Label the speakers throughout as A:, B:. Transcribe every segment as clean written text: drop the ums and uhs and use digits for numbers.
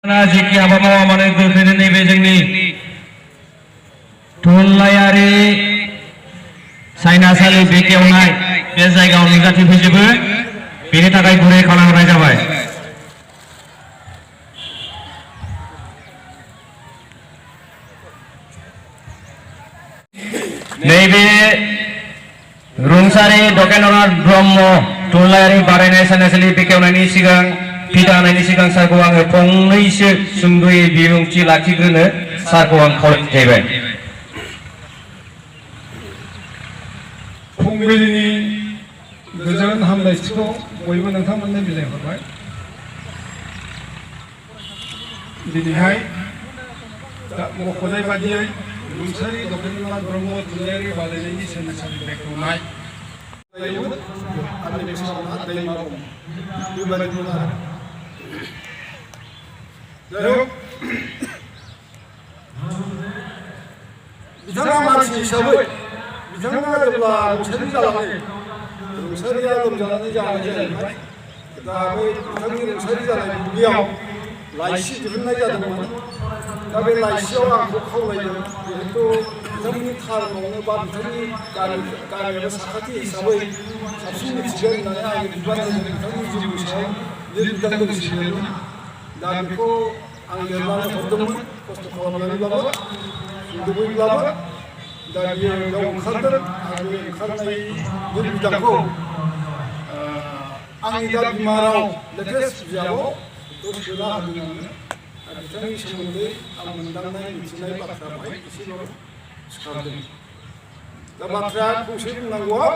A: जेखि हाबा मावा मानो गोख्रैनो नैबे जोंनि थुनलाइयारि सायनासालि बेखेवनाय बे जायगायाव नुजाथिफैजोबो बेनि थाखाय गुरै खावलायहरनाय जाबाय। नैबे रुंसारि दकेन्द्रनाथ ब्रह्म थुनलाइयारि बारायनाय सायनासालि बेखेवनायनि सिगां फिथा होनायनि सिगां सारखौ आङो फंनैसो सुंद'यै बिबुंथि लाखिग्रोनो सारखौ आं खावलायबाय।
B: फुंबिलिनि गोजोन हामलायथिखौ बयबो नोंथांमोननो बिलाइहरबाय। दिनैहाय मख'नाय बादियै रुंसारि दकेन्द्रनाथ ब्रह्म थुनलाइयारि बादायनायनि सायनासालि बेखेवनाय बिथाङा मानसि हिसाबै बिथाङा जेब्ला रुंसारि जालाङो रुंसारिया लोमजानानै जानाय जाहैबाय। दा बै बिथांनि रुंसारि जानाय बुब्लियाव लाइसि दिहुननाय जादोंमोन। दा बे लाइसियाव आंखौ खावलायदों जिहेतु बिथांनि थारनावनो बा बिथांनि गामियाबो साखाथि हिसाबै साबसिन मिथिगोन होननानै आङो बिबान होदों बिथांनि जिउनि सायाव लिरबिदां दोंसे लिरनो। दा बेखौ आं लिरनानै हरदोंमोन खस्थ' खालामनानैब्लाबो सुंद'यैब्लाबो। दा बियो बेयाव ओंखारदों आरो बे ओंखारनाय लिरबिदांखौ आंनि दा बिमा राव लेटेस्ट बिजाबाव बेखौ सोना होदों आङो। बिथांनि सोमोन्दै आं मोनदांनाय मिथिनाय बाथ्रा बेहाय एसेल' सिखारदों। दा बाथ्राया फंसे बुंनांगौआव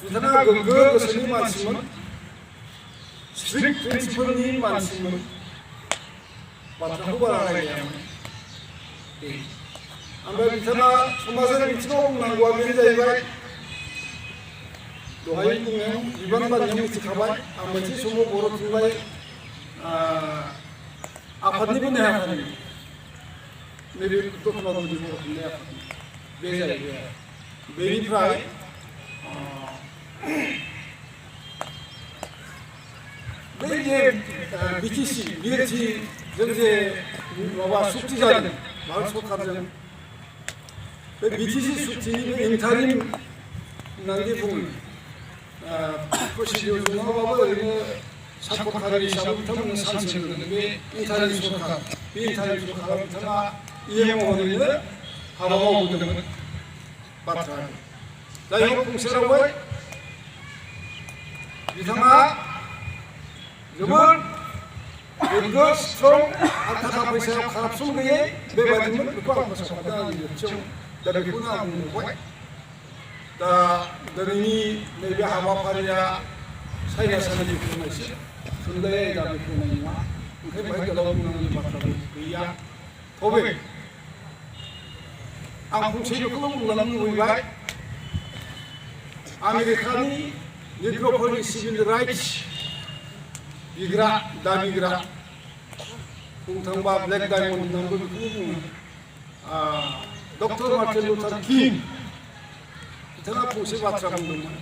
B: बिथाङा गोग्गो गोसोनि मानसिमोन, स्ट्रिक्ट प्रिन्सिपलनि मानसिमोन, बाथ्राखौ बारा रायलायामोन। ओमफ्राय बिथाङा समाजारि बिथिङाव बुंनांगौआ बेनो जाहैबाय दहाय बुंनायाव बिबान बाननायाव मिथिखाबाय आं मोनसे समाव बर' थुनलाइ आफादनिबो नेहाथारि नैबे दतमा गुदि बर' थुनलाइ आफादनि बे जाहैबाय। बेनिफ्राय बै जे बिटिसि जों जे माबा सुक्ति जादों भारत सरकारजों बे बिटिसि सुक्तिनि बे इन्टारिम होननानै बुङो प्रसिडिउर नङाबाबो ओरैनो साखरखारि हिसाबै बिथांमोननो सानसे होदों बे इन्टारिम सरकार। बे इन्टारिम सरकाराव बिथाङा महरैनो हाबा मावबोदोंमोन बाथ्रा। जाय हक फंसे रावै बिथाङा जोबोद गोग्गो स्ट्रं आरो थाखा फैसायाव कारापसन गैयै बेबायदिमोन। बेखौ आं फोसावदों आंनि लिरथियाव। दा बेखौनो आं बुंबाय। दा दिनैनि नैबे हाबाफारिया सायनासालि बेखेवनायसो, थुनलाइ आयदा बेखेवनाय नङा। ओंखायनो बेहाय गोलाव बुंनांगौनि बाथ्राबो गैया। थेवबो आं फंसे बेखौल' बुंलांनो लुबैबाय आमेरिकानि निग्र'फोरनि सिभिल राइट्स बिग्रा दाबिग्रा बुंनो थाङोबा ब्लेक डायमन्ड होननानैबो बेखौबो बुङो डक्टर मार्टिन लुथार किं बिथाङा फंसे बाथ्रा बुंदोंमोन।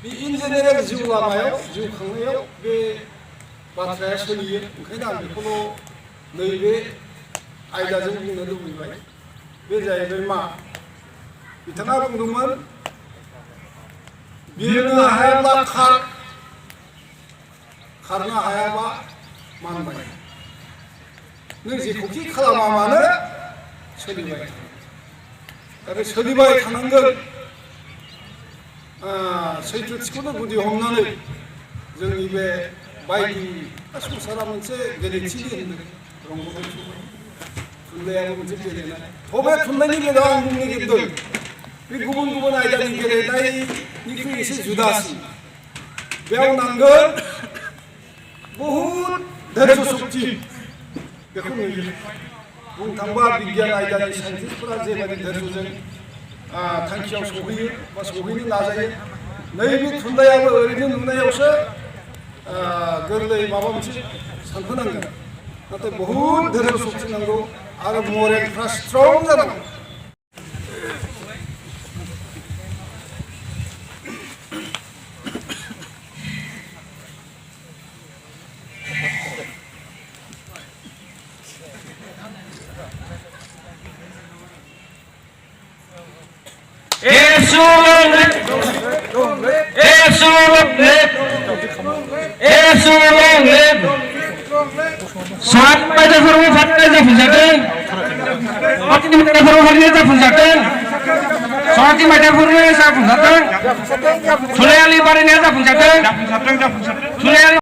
B: बे इन जेनेरेल जिउ लामायाव जिउ खांनायाव बे बाथ्राया सोलियो। ओंखायनो आं बेखौल' नैबे आयदाजों बुंनो लुबैबाय। बे जाहैबाय मा बिथाङा बुंदोंमोन बिरनो हायाब्ला खारनो हायाबा मानबाय। नों जेखौखि खालामा मानो सोलिबाय थानांगोन। दा बे सोलिबाय थानांगोन सैथोथिखौनो गुदि हमनानै जोंनि बे बायदि संसारा मोनसे गेलेथिलि होनदों रंग'बन्थु थुनलाइयाबो मोनसे गेलेनाय। बबे थुनलाइनि बेलायाव आं बुंनो नागिरदों बे गुबुन गुबुन आयदानि गेलेनायनिख्रुइ एसे जुदासिन। बेयाव नांगोन बहुद धैर्य शक्ति। बेखौ नुयो। बुंनो थाङोबा बिगियान आयदानि साइन्टिस्टफोरा जेबायदि धैर्यजों थांखियाव सहैयो बा सहैनो नाजायो, नैबे थुनलाइयाबो ओरैनो नुनायावसो गोरलै माबा मोनसे सानखोनांगोन। नाथाय बहुद धैर्य शक्ति नांगौ आरो मरेलफ्रा स्ट्रं जानांगौ।
A: Saat pada forum fatwa जाफुंसारदों पार्टीनि मेथाइ फोराव फालिनाया जाफुंसारदों सरासि मेथाइ फोराव जाफुंसारदों थुनलाइयारि बारायनाया जाफुंसारदों थुनलाइयारि